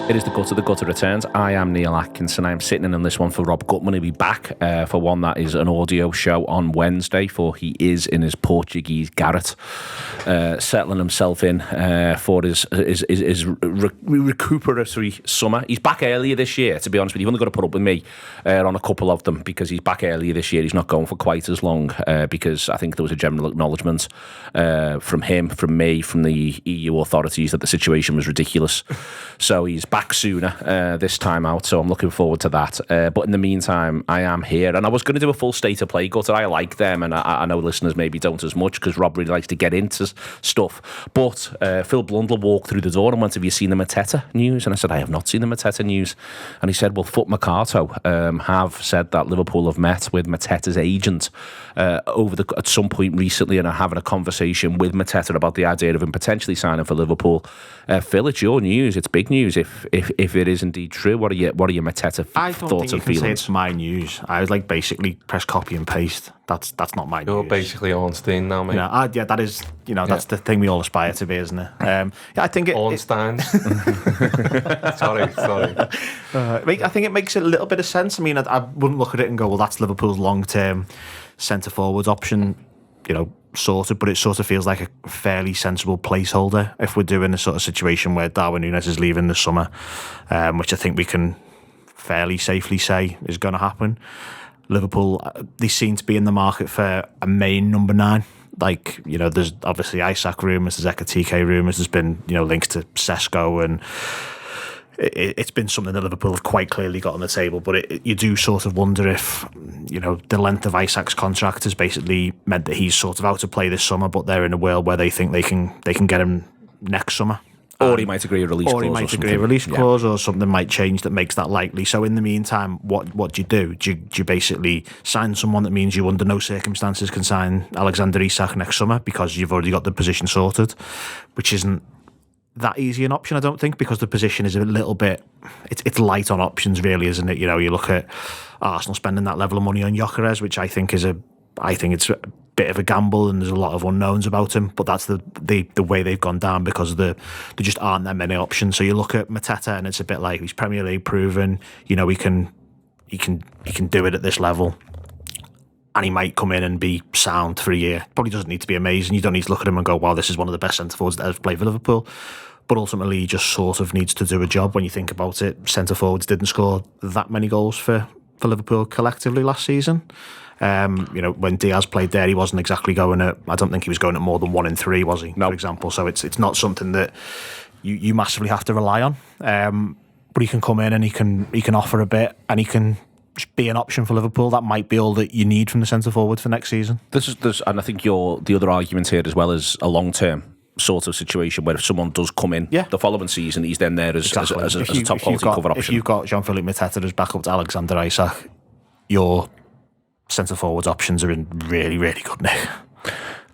It is the gutter returns. I am Neil Atkinson. I am sitting in on this one for Rob Gutman. He'll be back for one that is an audio show on Wednesday, for he is in his Portuguese garret, settling himself in for his recuperatory summer. He's back earlier this year, to be honest with you. You've only got to put up with me on a couple of them, because he's back earlier this year. He's not going for quite as long, because I think there was a general acknowledgement from him, from me, from the EU authorities that the situation was ridiculous. So he's back sooner this time out, so I'm looking forward to that. But in the meantime, I am here, and I was going to do a full state of play, Gutter. I like them, and I know listeners maybe don't as much, because Rob really likes to get into stuff. But Phil Blundell walked through the door and went, "Have you seen the Mateta news?" And I said, "I have not seen the Mateta news." And he said, "Well, Foot Mercato have said that Liverpool have met with Mateta's agent at some point recently, and are having a conversation with Mateta about the idea of him potentially signing for Liverpool." Phil, it's your news. It's big news if it is indeed true. What are your Mateta thoughts and feelings? I don't think you can say it's my news. I would basically press copy and paste. That's not my news. You're basically Ornstein now, mate. Yeah, that is, that's the thing we all aspire to be, isn't it? I think Ornstein. Sorry. I think it makes a little bit of sense. I mean, I wouldn't look at it and go, well, that's Liverpool's long-term centre-forwards option, sorted, but it sort of feels like a fairly sensible placeholder if we're doing a sort of situation where Darwin Nunez is leaving this summer, which I think we can fairly safely say is going to happen. Liverpool, they seem to be in the market for a main number 9. There's obviously Isak rumours, there's Ekatike rumours, there's been, links to Sesko, and it's been something that Liverpool have quite clearly got on the table, but you do sort of wonder if, the length of Isak's contract has basically meant that he's sort of out to play this summer, but they're in a world where they think they can get him next summer. Or he might agree a release clause. Or he might agree a release clause, or something might change that makes that likely. So in the meantime, what do you do? Do you basically sign someone that means you under no circumstances can sign Alexander Isak next summer because you've already got the position sorted, which isn't that easy an option, I don't think, because the position is a little bit, it's light on options really, isn't it? You look at Arsenal spending that level of money on Gyökeres, which I think it's a bit of a gamble, and there's a lot of unknowns about him, but that's the way they've gone down, because there just aren't that many options. So you look at Mateta and it's a bit like, he's Premier League proven, he can do it at this level, and he might come in and be sound for a year. Probably doesn't need to be amazing. You don't need to look at him and go, wow, this is one of the best centre forwards that ever played for Liverpool. But ultimately, he just sort of needs to do a job. When you think about it, centre forwards didn't score that many goals for Liverpool collectively last season. When Diaz played there, he wasn't exactly going at, I don't think he was going at more than 1 in 3, was he? No. For example. So it's not something that you massively have to rely on. But he can come in and he can offer a bit, and he can just be an option for Liverpool. That might be all that you need from the centre forward for next season. And I think the other argument here as well is a long term sort of situation where if someone does come in the following season, he's then there as a top quality cover option. If you've got Jean-Philippe Mateta as backup to Alexander Isak, your centre forwards options are in really, really good nick.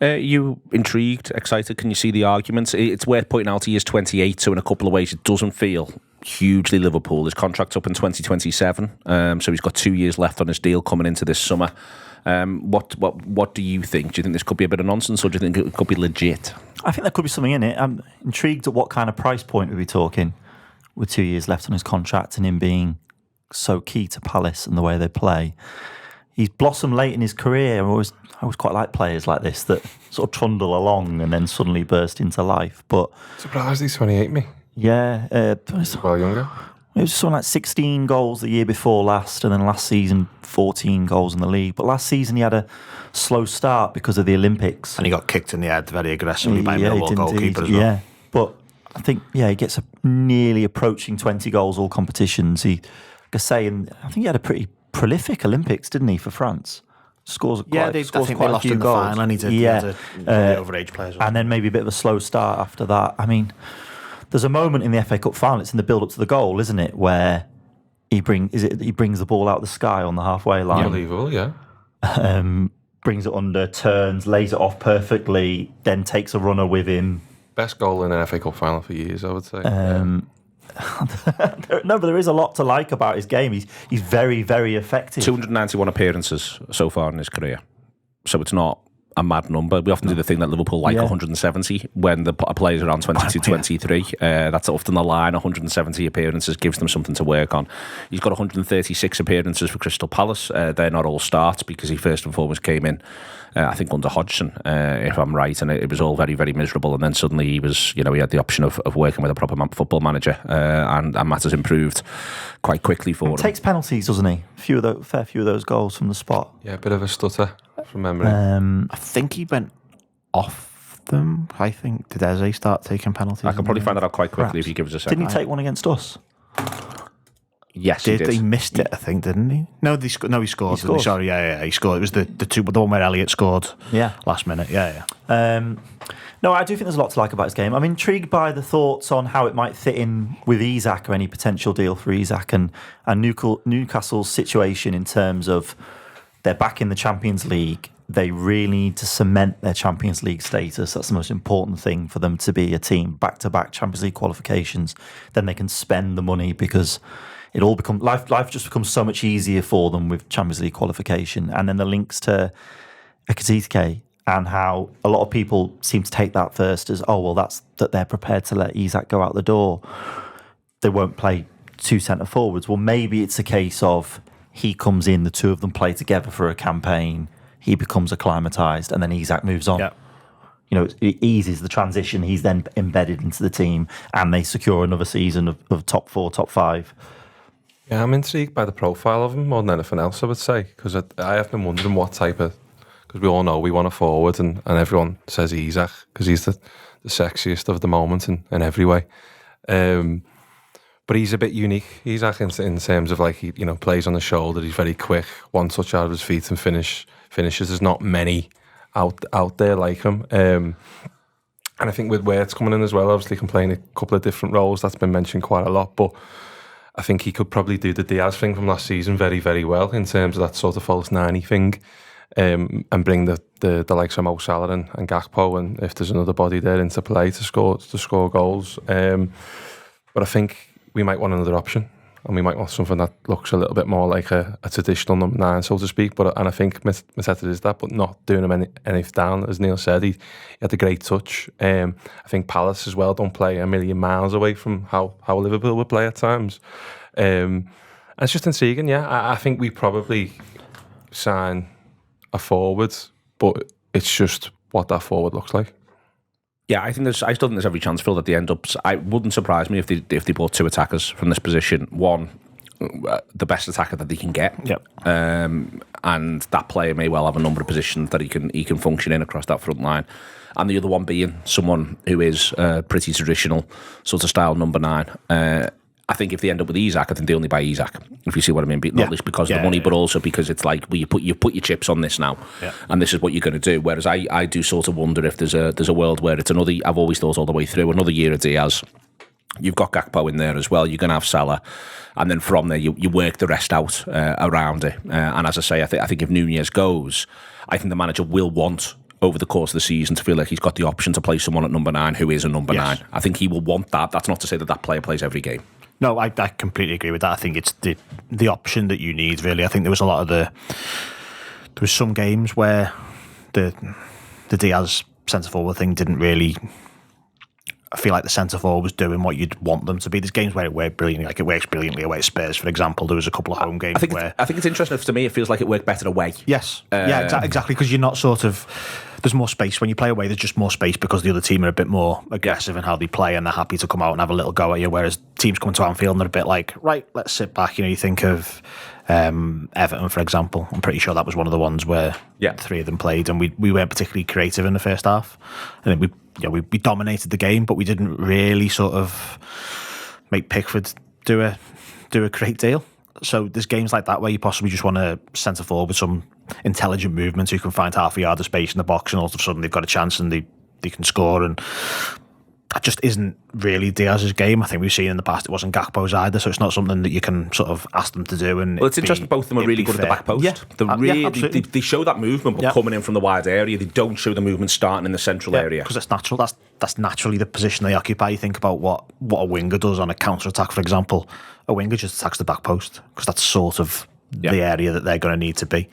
You intrigued, excited? Can you see the arguments? It's worth pointing out he is 28, so in a couple of ways it doesn't feel hugely Liverpool. His contract's up in 2027, so he's got 2 years left on his deal coming into this summer. What do you think? Do you think this could be a bit of nonsense, or do you think it could be legit? I think there could be something in it. I'm intrigued at what kind of price point we'll be talking with 2 years left on his contract and him being so key to Palace and the way they play. He's blossomed late in his career. I always quite like players like this that sort of trundle along and then suddenly burst into life. But surprised he's 28, me. Yeah. Well younger. It was something like 16 goals the year before last, and then last season 14 goals in the league. But last season he had a slow start because of the Olympics. And he got kicked in the head very aggressively by a Millwall goalkeeper as well. Yeah, but I think, he gets nearly approaching 20 goals all competitions. I think he had a pretty prolific Olympics, didn't he, for France? Scores quite I think quite they lost a few in the goals. final, and he had overage players. And then maybe a bit of a slow start after that. I mean, there's a moment in the FA Cup final, it's in the build-up to the goal, isn't it, where he brings the ball out of the sky on the halfway line. Unbelievable, yeah. Brings it under, turns, lays it off perfectly, then takes a runner with him. Best goal in an FA Cup final for years, I would say. No, but there is a lot to like about his game. He's very, very effective. 291 appearances so far in his career. So it's not a mad number. We often do the thing that Liverpool like 170 when the players are around 22, 23. That's often the line. 170 appearances gives them something to work on. He's got 136 appearances for Crystal Palace. They're not all starts because he first and foremost came in, I think, under Hodgson, if I'm right, and it was all very, very miserable. And then suddenly he was, he had the option of working with a proper football manager, and matters improved quite quickly for him. He takes penalties, doesn't he? Fair few of those goals from the spot. Yeah, a bit of a stutter from memory. I think he went off them. I think, did Eze start taking penalties? I can probably find that out quite quickly if you give us a second. Didn't he take one against us? Yes, he did. He missed it, I think, didn't he? No, he scored. He scored. Sorry, he scored. It was the one where Elliott scored last minute. No, I do think there's a lot to like about his game. I'm intrigued by the thoughts on how it might fit in with Isak or any potential deal for Isak and Newcastle's situation in terms of they're back in the Champions League. They really need to cement their Champions League status. That's the most important thing for them to be a team. Back-to-back Champions League qualifications. Then they can spend the money because it all becomes life just becomes so much easier for them with Champions League qualification. And then the links to Ekitike and how a lot of people seem to take that first as, that's that they're prepared to let Isak go out the door. They won't play two centre forwards. Well, maybe it's a case of he comes in, the two of them play together for a campaign, he becomes acclimatised, and then Isak moves on. Yeah. It eases the transition. He's then embedded into the team, and they secure another season of top 4, top 5. Yeah, I'm intrigued by the profile of him more than anything else, I would say, because I have been wondering what type of... Because we all know we want a forward, and everyone says Isak, because he's the sexiest of the moment in every way. But he's a bit unique, Isak, in terms of he plays on the shoulder, he's very quick, one touch out of his feet and finishes. There's not many out there like him. And I think with Wirtz coming in as well, obviously can play in a couple of different roles, that's been mentioned quite a lot, but I think he could probably do the Diaz thing from last season very, very well in terms of that sort of false 90 thing, and bring the likes of Mo Salah and Gakpo, and if there's another body there, into play to score goals. But I think we might want another option, and we might want something that looks a little bit more like a traditional number 9, so to speak. And I think Mateta is that, but not doing him any down. As Neil said, he had a great touch. I think Palace as well don't play a million miles away from how Liverpool would play at times. And it's just intriguing, yeah. I think we probably sign a forward, but it's just what that forward looks like. Yeah, I still think there's every chance, Phil, that they end up. I wouldn't surprise me if they bought 2 attackers from this position. One, the best attacker that they can get. Yep. And that player may well have a number of positions that he can function in across that front line. And the other one being someone who is pretty traditional sort of style number 9. I think if they end up with Isak, I think they only buy Isak, if you see what I mean. Not just because of the money, but also because it's like, well, you put your chips on this now, and this is what you're going to do. Whereas I do sort of wonder if there's a world where it's another. I've always thought all the way through another year of Diaz. You've got Gakpo in there as well. You're going to have Salah, and then from there you work the rest out around it. And as I say, I think if Nunez goes, I think the manager will want, over the course of the season, to feel like he's got the option to play someone at number 9 who is a number 9. I think he will want that. That's not to say that player plays every game. No, I completely agree with that. I think it's the option that you need, really. I think there was a lot of there was some games where the Diaz centre forward thing didn't really. I feel like the centre forward was doing what you'd want them to be. There's games where it worked brilliantly, like it works brilliantly away at Spurs, for example. There was a couple of home games where I think it's interesting. To me, it feels like it worked better away. Yes, exactly, because you're not sort of. There's more space when you play away. There's just more space because the other team are a bit more aggressive in how they play, and they're happy to come out and have a little go at you. Whereas teams come to Anfield and they're a bit like, right, let's sit back. You think of Everton, for example. I'm pretty sure that was one of the ones where 3 of them played, and we weren't particularly creative in the first half. I think we dominated the game, but we didn't really sort of make Pickford do a great deal. So there's games like that where you possibly just want a centre forward with some intelligent movement who can find half a yard of space in the box, and all of a sudden they've got a chance and they can score. And that just isn't really Diaz's game. I think we've seen in the past it wasn't Gakpo's either, so it's not something that you can sort of ask them to do. And it's interesting, both of them are really good at the back post. They show that movement, but coming in from the wide area, they don't show the movement starting in the central area. Because it's natural. That's naturally the position they occupy. You think about what a winger does on a counter-attack, for example. A winger just attacks the back post, because that's sort of the area that they're going to need to be.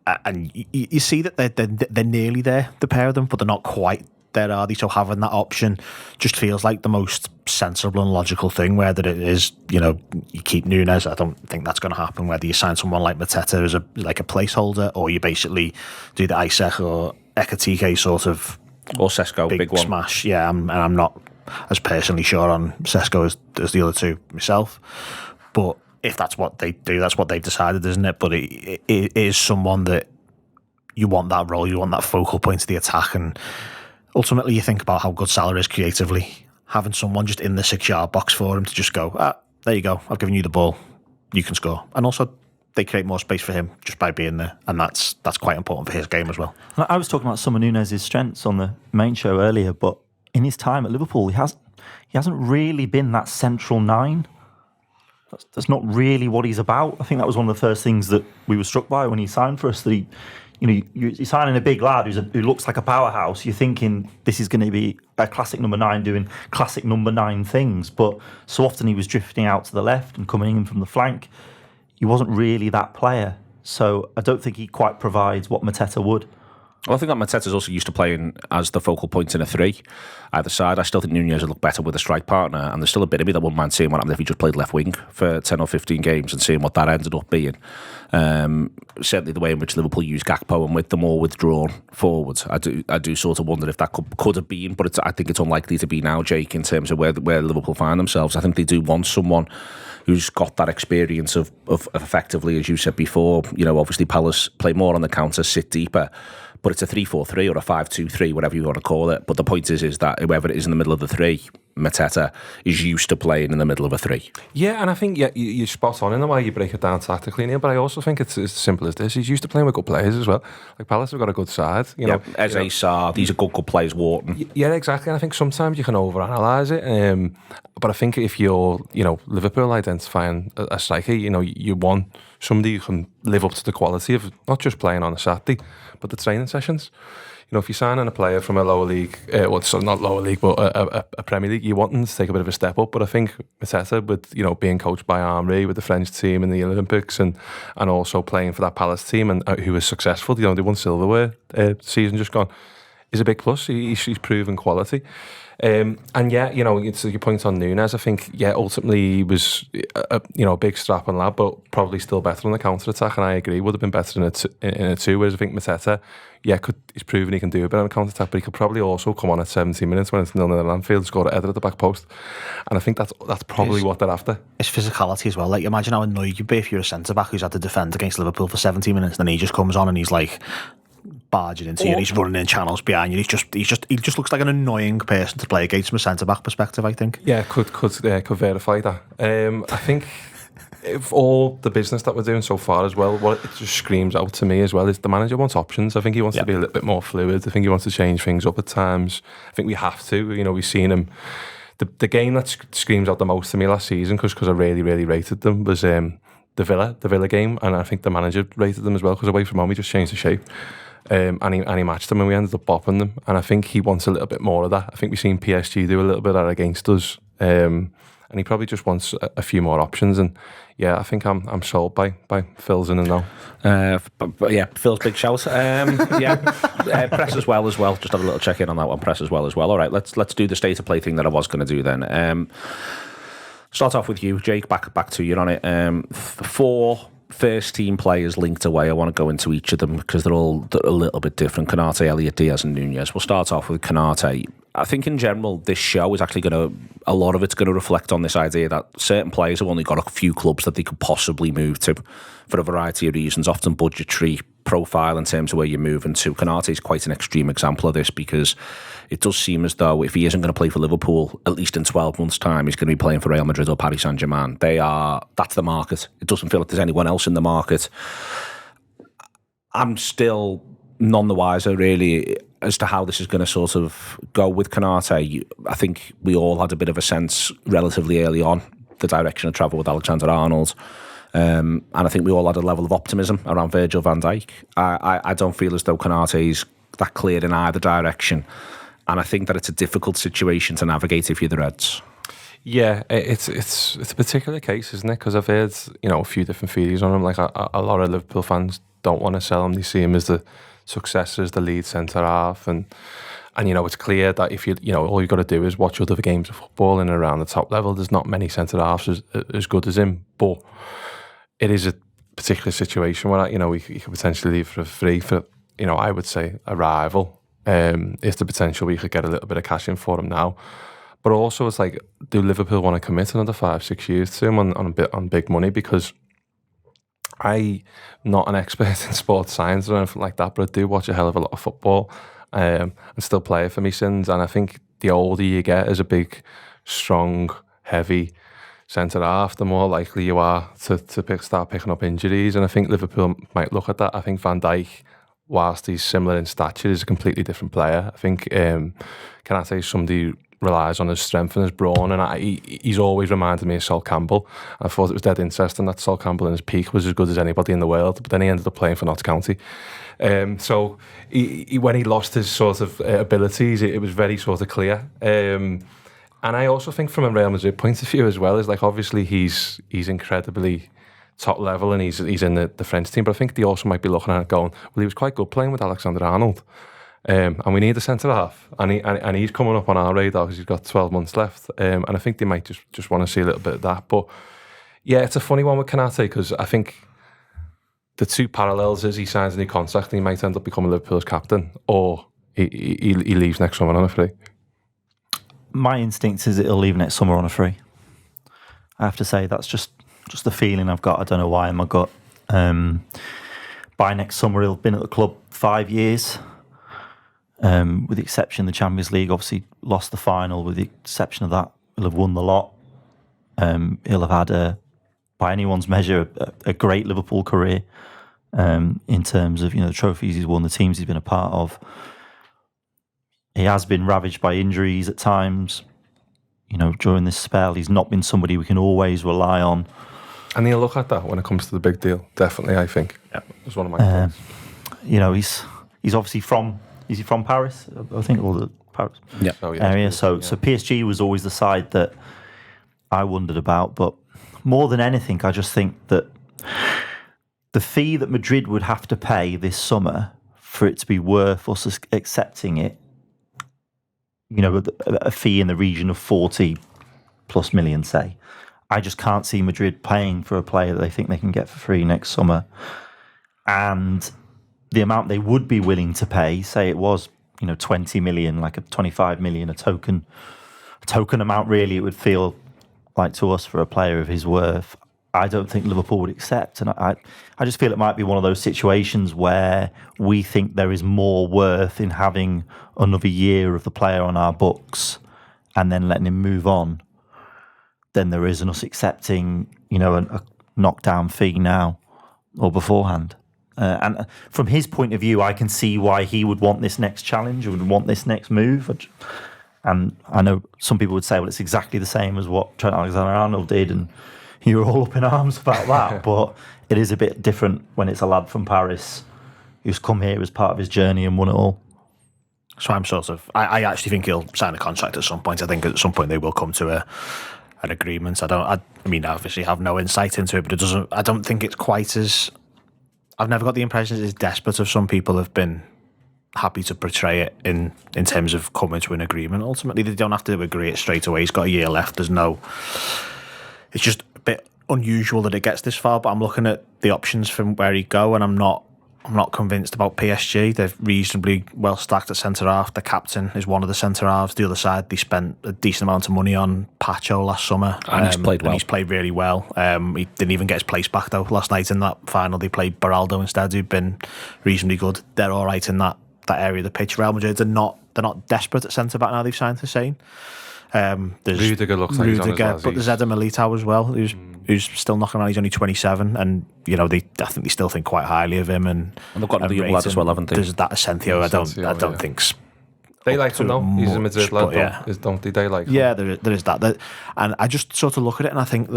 and you see that they're nearly there, the pair of them, but they're not quite there, are they? So having that option just feels like the most sensible and logical thing. Whether it is, you keep Nunez, I don't think that's going to happen. Whether you sign someone like Mateta as a placeholder, or you basically do the Isaac or Ekatike sort of, or Sesko, big one smash. Yeah, I'm not as personally sure on Sesko as the other two myself, but if that's what they do, that's what they've decided, isn't it? But it is someone that you want that role, you want that focal point of the attack, and ultimately you think about how good Salah is creatively. Having someone just in the 6-yard box for him to just go, there you go, I've given you the ball, you can score. And also they create more space for him just by being there, and that's quite important for his game as well. I was talking about some of Nunez's strengths on the main show earlier, but in his time at Liverpool, he hasn't really been that central nine. That's not really what he's about. I think that was one of the first things that we were struck by when he signed for us, that you're signing a big lad who looks like a powerhouse. You're thinking this is going to be a classic number 9 doing classic number 9 things, but so often he was drifting out to the left and coming in from the flank. He wasn't really that player, so I don't think he quite provides what Mateta would. Well, I think that Mateta's also used to playing as the focal point in a 3 either side. I still think Nunez would look better with a strike partner, and there's still a bit of me that wouldn't mind seeing what happened if he just played left wing for 10 or 15 games and seeing what that ended up being. Certainly the way in which Liverpool use Gakpo and with the more withdrawn forwards, I do sort of wonder if that could have been, but I think it's unlikely to be now, Jake, in terms of where Liverpool find themselves. I think they do want someone who's got that experience of effectively, as you said before, obviously Palace play more on the counter, sit deeper, but it's a 3-4-3 or a 5-2-3, whatever you want to call it. But the point is that whoever it is in the middle of the 3, Mateta is used to playing in the middle of a 3. Yeah, and I think you're spot on in the way you break it down tactically, Neil, but I also think it's as simple as this. He's used to playing with good players as well. Like Palace have got a good side. Eze, Sarr, these are good players, Wharton. Yeah, exactly. And I think sometimes you can overanalyse it. But I think if you're, Liverpool identifying a striker, you want somebody who can live up to the quality of not just playing on a Saturday, but the training sessions. If you're signing a player from a lower league, not lower league, but a Premier League, you want them to take a bit of a step up. But I think Mateta, with being coached by Henry with the French team in the Olympics, and also playing for that Palace team, and who was successful, they won silverware season just gone, is a big plus. He's proven quality. It's your point on Nunez. I think, ultimately he was a big strapping lad, but probably still better on the counter attack. And I agree, would have been better in a 2. Whereas I think Mateta, he's proven he can do a bit on the counter attack, but he could probably also come on at 17 minutes when it's 0-0 at Anfield, score a header at the back post. And I think that's probably what they're after. His physicality as well. Like, imagine how annoyed you'd be if you're a centre back who's had to defend against Liverpool for 70 minutes, and then he just comes on and he's like barging into you, and he's running in channels behind you. He just looks like an annoying person to play against from a centre back perspective, I think. Yeah, could verify that. I think if all the business that we're doing so far as well, what it just screams out to me as well is the manager wants options. I think he wants to be a little bit more fluid. I think he wants to change things up at times. I think we have to. We've seen him. The game that screams out the most to me last season, because I really, really rated them, was the Villa game, and I think the manager rated them as well, because away from home he just changed the shape. And he matched them, and we ended up bopping them. And I think he wants a little bit more of that. I think we've seen PSG do a little bit of that against us, and he probably just wants a few more options. And I think I'm sold by Phil's in and now. Phil's big shout. Press as well. Just have a little check in on that one. Press as well. All right, let's do the state of play thing that I was going to do then. Start off with you, Jake. Back to you on it. 4 first team players linked away. I want to go into each of them because they're all a little bit different. Konaté, Elliott, Díaz and Nunez. We'll start off with Konaté. I think in general this show is actually a lot of it's going to reflect on this idea that certain players have only got a few clubs that they could possibly move to for a variety of reasons, often budgetary, profile in terms of where you're moving to. Konaté is quite an extreme example of this, because it does seem as though if he isn't going to play for Liverpool, at least in 12 months' time, he's going to be playing for Real Madrid or Paris Saint-Germain. That's the market. It doesn't feel like there's anyone else in the market. I'm still none the wiser, really, as to how this is going to sort of go with Konaté. I think we all had a bit of a sense relatively early on the direction of travel with Alexander-Arnold. And I think we all had a level of optimism around Virgil van Dijk. I don't feel as though Konaté's that clear in either direction. And I think that it's a difficult situation to navigate if you're the Reds. Yeah, it's a particular case, isn't it? Because I've heard a few different theories on him. Like a lot of Liverpool fans don't want to sell him. They see him as the successor, as the lead centre half, and it's clear that if all you got to do is watch other games of football in and around the top level. There's not many centre halves as good as him, but it is a particular situation where he could potentially leave for free for I would say a rival. If the potential we could get a little bit of cash in for him now. But also, it's like, do Liverpool want to commit another 5-6 years to him on big money? Because I'm not an expert in sports science or anything like that, but I do watch a hell of a lot of football and still play it for me sins. And I think the older you get as a big, strong, heavy centre half, the more likely you are to start picking up injuries. And I think Liverpool might look at that. I think Van Dijk, whilst he's similar in stature, is a completely different player. I think Konaté is somebody relies on his strength and his brawn, and he's always reminded me of Sol Campbell. I thought it was dead interesting that Sol Campbell in his peak was as good as anybody in the world, but then he ended up playing for Notts County. So when he lost his sort of abilities, it was very sort of clear. And I also think from a Real Madrid point of view as well, is like, obviously he's incredibly top level and he's in the French team, but I think they also might be looking at it going, well, he was quite good playing with Alexander-Arnold. And we need a centre half, and he's coming up on our radar because he's got 12 months left, and I think they might just want to see a little bit of that. But yeah, it's a funny one with Konaté, because I think the two parallels is he signs a new contract and he might end up becoming Liverpool's captain, or he leaves next summer on a free. My instinct is it'll leave next summer on a free. I have to say that's just the feeling I've got. I don't know why in my gut. By next summer he'll have been at the club 5 years. With the exception of the Champions League, obviously lost the final. With the exception of that, he'll have won the lot. He'll have had, by anyone's measure, a great Liverpool career in terms of the trophies he's won, the teams he's been a part of. He has been ravaged by injuries at times. During this spell, he's not been somebody we can always rely on. And he'll look at that when it comes to the big deal. Definitely, I think. Yeah, it's one of my thoughts. He's obviously from. Is he from Paris? I think all the Paris area. So PSG was always the side that I wondered about. But more than anything, I just think that the fee that Madrid would have to pay this summer for it to be worth us accepting it, a fee in the region of 40+ million, say. I just can't see Madrid paying for a player that they think they can get for free next summer. And the amount they would be willing to pay, say it was, 20 million, like a 25 million, a token amount, really, it would feel like to us for a player of his worth, I don't think Liverpool would accept. And I just feel it might be one of those situations where we think there is more worth in having another year of the player on our books and then letting him move on than there is in us accepting, a knockdown fee now or beforehand. And from his point of view, I can see why he would want this next challenge, would want this next move. And I know some people would say, well, it's exactly the same as what Trent Alexander-Arnold did, and you were all up in arms about that. But it is a bit different when it's a lad from Paris who's come here as part of his journey and won it all. So I'm I actually think he'll sign a contract at some point. I think at some point they will come to an agreement. I mean, I obviously have no insight into it, but I don't think it's quite as... I've never got the impression it's as desperate as some people have been happy to portray it in terms of coming to an agreement. Ultimately, they don't have to agree it straight away. He's got a year left. It's just a bit unusual that it gets this far, but I'm looking at the options from where he'd go, and I'm not convinced about PSG. They're reasonably well stacked at centre half. The captain is one of the centre halves. The other side, they spent a decent amount of money on Pacho last summer, and he's played well. And he's played really well. He didn't even get his place back though last night in that final. They played Beraldo instead, who'd been reasonably good. They're all right in that area of the pitch. Real Madrid are not desperate at centre back now. They've signed Hussein. Rudiger looks like he's on his last. But there's Eder Militao as well, who's still knocking around. He's only 27, and I think they still think quite highly of him. And they've got the young lad as well, haven't they? There's that Asensio. I don't think they like him though. He's a Madrid lad, yeah. Don't they? They like him. Yeah, there is that. And I just sort of look at it, and I think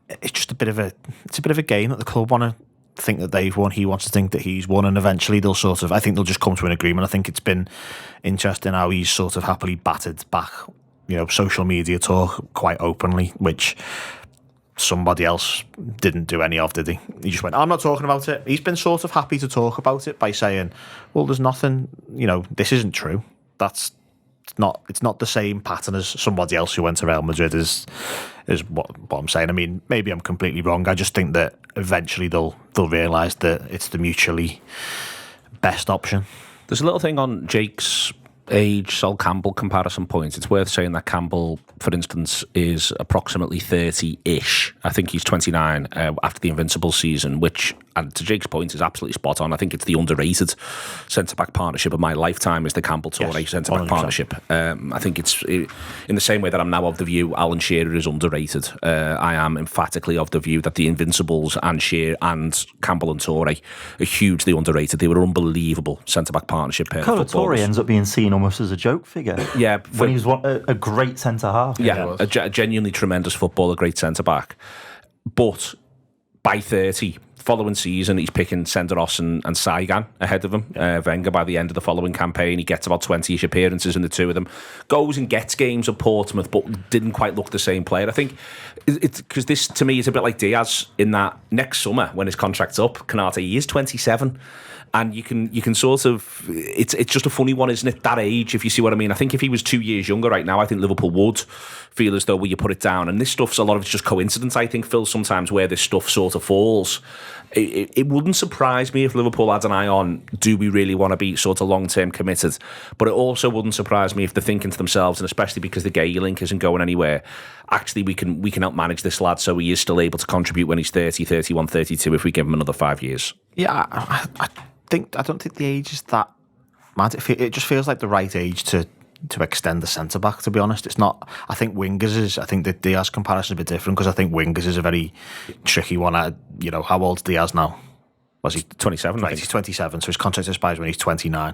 it's just a bit of a game that the club want to think that they've won. He wants to think that he's won, and eventually I think they'll just come to an agreement. I think it's been interesting how he's sort of happily battered back social media talk quite openly, which somebody else didn't do any of, did he? He just went, I'm not talking about it. He's been sort of happy to talk about it by saying, well, there's nothing, this isn't true. It's not the same pattern as somebody else who went to Real Madrid is what I'm saying. I mean, maybe I'm completely wrong. I just think that eventually they'll realise that it's the mutually best option. There's a little thing on Jake's age, Sol Campbell comparison point. It's worth saying that Campbell, for instance, is approximately 30-ish. I think he's 29 after the Invincible season, which, and to Jake's point, is absolutely spot on. I think it's the underrated centre-back partnership of my lifetime is the Campbell-Toure centre-back 100%. Partnership. I think it's in the same way that I'm now of the view Alan Shearer is underrated. I am emphatically of the view that the Invincibles and Shearer and Campbell and Toure are hugely underrated. They were unbelievable centre-back partnership. Toure ends up being seen almost as a joke figure. Yeah, when he was a great centre half. Yeah, a genuinely tremendous footballer, great centre back. But by 30, following season, he's picking Senderos and Saigan ahead of him. Wenger, by the end of the following campaign, he gets about 20-ish appearances in the two of them. Goes and gets games at Portsmouth, but didn't quite look the same player. I think it's because this, to me, is a bit like Diaz in that next summer when his contract's up, Konaté, he is 27. And you can sort of, it's just a funny one, isn't it? That age, if you see what I mean. I think if he was 2 years younger right now, I think Liverpool would feel as though, will you put it down? And this stuff's a lot of it's just coincidence, I think, Phil, sometimes where this stuff sort of falls. It wouldn't surprise me if Liverpool had an eye on, do we really want to be sort of long-term committed? But it also wouldn't surprise me if they're thinking to themselves, and especially because the Gay link isn't going anywhere, actually we can help manage this lad so he is still able to contribute when he's 30, 31, 32 if we give him another 5 years. Yeah, I don't think the age is that mad. It just feels like the right age to extend the centre back. To be honest, it's not. I think wingers is. I think the Diaz comparison is a bit different because I think wingers is a very tricky one. How old's Diaz now? Was he 27? Right, he's 27. So his contract expires when he's 29.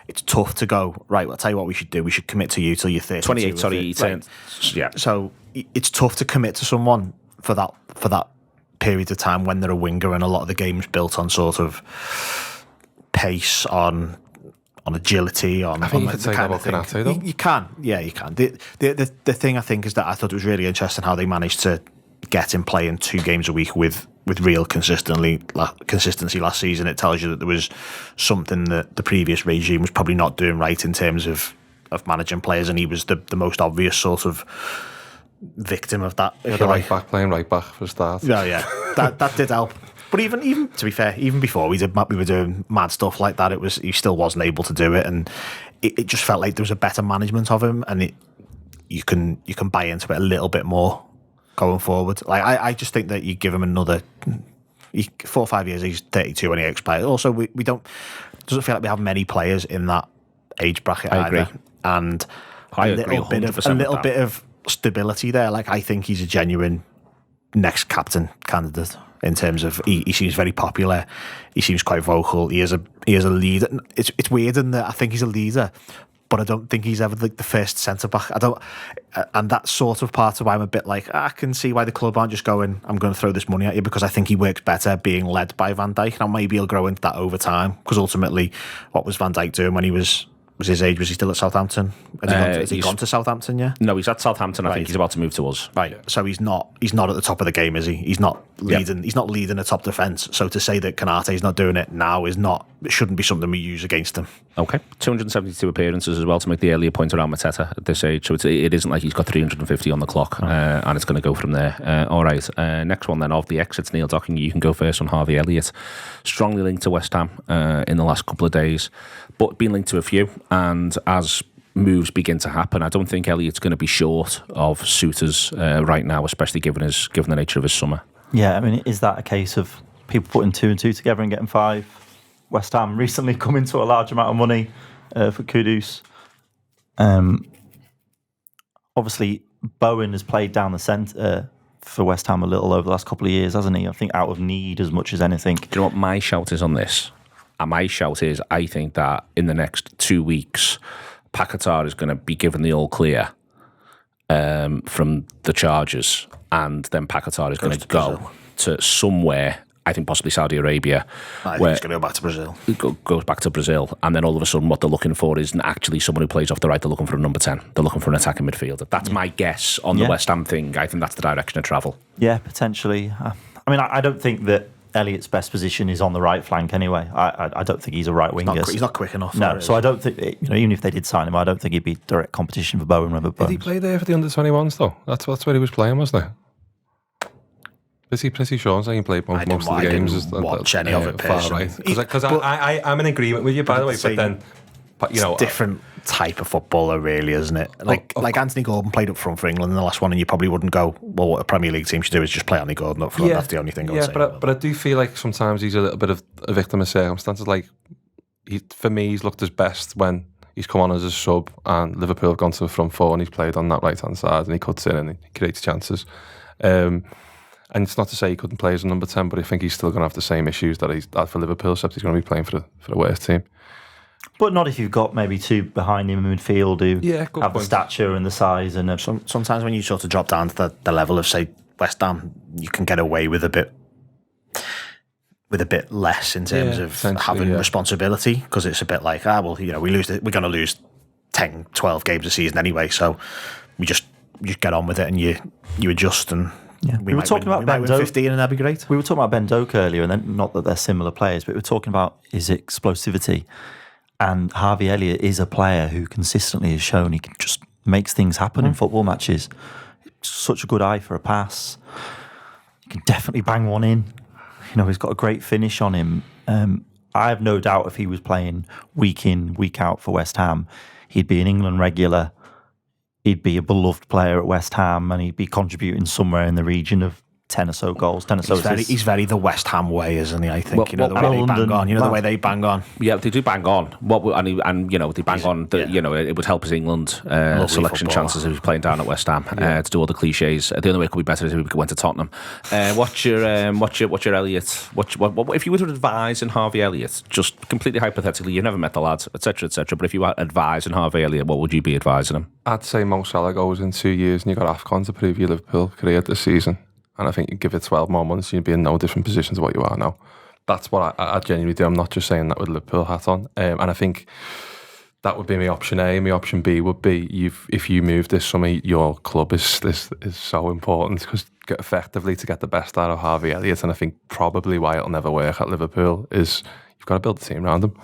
It's tough to go right. Well, I'll tell you what we should do. We should commit to you till you're 30. 28. Sorry, he turned. Yeah. So it's tough to commit to someone for that period of time when they're a winger, and a lot of the game's built on sort of pace, on agility, on. I think you could say that about Konaté, though. You can. The thing I think is that I thought it was really interesting how they managed to get him playing 2 games a week with real consistency last season. It tells you that there was something that the previous regime was probably not doing right in terms of managing players, and he was the most obvious sort of victim of that. Playing right back for a start. Yeah, that did help. But even to be fair, even before we were doing mad stuff like that, he still wasn't able to do it, and it just felt like there was a better management of him, and you can buy into it a little bit more going forward. Like I just think that you give him another 4 or 5 years. He's 32 when he expires. Also, we don't. It doesn't feel like we have many players in that age bracket either. Agree. And I a agree little bit of stability there. Like I think he's a genuine next captain candidate in terms of he seems very popular. He seems quite vocal. He is a leader. It's weird in that I think he's a leader, but I don't think he's ever the first centre back. And that's sort of part of why I'm a bit like, I can see why the club aren't just going, I'm going to throw this money at you, because I think he works better being led by Van Dijk. Now maybe he'll grow into that over time, because ultimately, what was Van Dijk doing when he was his age? Was he still at Southampton? Has he gone to Southampton? Yeah. No, he's at Southampton. I think he's about to move to us. Right. Yeah. So he's not at the top of the game, is he? He's not leading. He's not leading a top defence. So to say that Konaté is not doing it now it shouldn't be something we use against him. Okay. 272 appearances as well, to make the earlier point around Mateta at this age. So it isn't like he's got 350 on the clock, and it's going to go from there. All right. Next one then of the exits. Neil Docking, you can go first on Harvey Elliott. Strongly linked to West Ham in the last couple of days, but been linked to a few. And as moves begin to happen, I don't think Elliott's going to be short of suitors right now, especially given the nature of his summer. Yeah, I mean, is that a case of people putting 2 and 2 together and getting 5? West Ham recently come into a large amount of money for Kudus. Obviously, Bowen has played down the centre for West Ham a little over the last couple of years, hasn't he? I think out of need as much as anything. Do you know what my shout is on this? And my shout is, I think that in the next 2 weeks, Paquetá is going to be given the all clear from the Chargers, and then Paquetá is going to go to somewhere I think possibly Saudi Arabia. I think he's going to go back to Brazil. Goes back to Brazil, and then all of a sudden what they're looking for isn't actually someone who plays off the right. They're looking for a number 10. They're looking for an attacking midfielder. That's my guess on the West Ham thing. I think that's the direction of travel. Yeah, potentially. I mean, I don't think that Elliott's best position is on the right flank anyway. I don't think he's a right winger. He's not quick enough. No, so I don't think, even if they did sign him, I don't think he'd be direct competition for Bowen. Did he play there for the under-21s though? That's where he was playing, wasn't it? Pretty sure he played most of the games. I didn't watch any of it personally. Because I'm in agreement with you, by the way, but different type of footballer, really, isn't it? Like Anthony Gordon played up front for England in the last one, and you probably wouldn't go, well, what a Premier League team should do is just play Anthony Gordon up front. That's the only thing I would say. But I do feel like sometimes he's a little bit of a victim of circumstances. Like, for me, he's looked his best when he's come on as a sub, and Liverpool have gone to the front four, and he's played on that right-hand side, and he cuts in and he creates chances. And it's not to say he couldn't play as a number 10, but I think he's still going to have the same issues that he's had for Liverpool, except he's going to be playing for the worst team. But not if you've got maybe two behind him in midfield who have the stature and the size. And sometimes when you sort of drop down to the level of, say, West Ham, you can get away with a bit less in terms of having responsibility, because it's a bit like, we're going to lose 10, 12 games a season anyway, so you just get on with it and you adjust, and we were talking about Ben Doak 15 and that'd be great. We were talking about Ben Doak earlier, and then not that they're similar players, but we were talking about his explosivity. And Harvey Elliott is a player who consistently has shown he can just makes things happen in football matches. Such a good eye for a pass. He can definitely bang one in. He's got a great finish on him. I have no doubt if he was playing week in, week out for West Ham, he'd be an England regular. He'd be a beloved player at West Ham, and he'd be contributing somewhere in the region of 10 or so goals, 10 or so assists. He's very the West Ham way, isn't he? I think the way they bang on. The way they bang on. Yeah, they do bang on. They bang on. It would help his England selection chances if he's playing down at West Ham to do all the cliches. The only way it could be better is if we went to Tottenham. What's your Elliott? What if you were to advise in Harvey Elliott, just completely hypothetically, you've never met the lad, etc., etc. But if you were advising Harvey Elliott, what would you be advising him? I'd say Mo Salah goes in 2 years, and you got AFCON to prove your Liverpool career this season. And I think you give it 12 more months, you'd be in no different position to what you are now. That's what I genuinely do. I'm not just saying that with Liverpool hat on. And I think that would be my option A. My option B would be if you move this summer, your club is so important, because effectively to get the best out of Harvey Elliott, and I think probably why it'll never work at Liverpool, is you've got to build a team around him.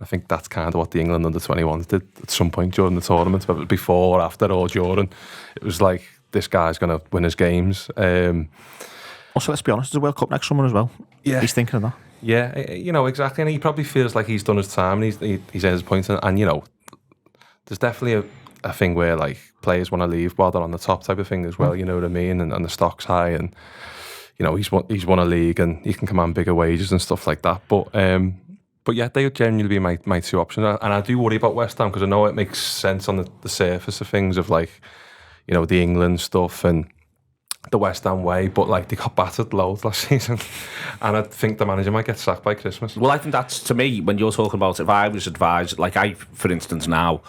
I think that's kind of what the England under-21s did at some point during the tournament, whether it was before, after, or during. It was like, this guy's going to win his games. Also, let's be honest, there's a World Cup next summer as well. Yeah. He's thinking of that. Yeah, exactly. And he probably feels like he's done his time, and he's at his point. And there's definitely a thing where, like, players want to leave while they're on the top type of thing as well, you know what I mean? And the stock's high, and, he's won a league, and he can command bigger wages and stuff like that. But yeah, they would genuinely be my two options. And I do worry about West Ham, because I know it makes sense on the surface of things, of like, the England stuff and the West Ham way, but like they got battered loads last season, and I think the manager might get sacked by Christmas. Well, I think that's, to me, when you're talking about, if I was advised, like for instance now,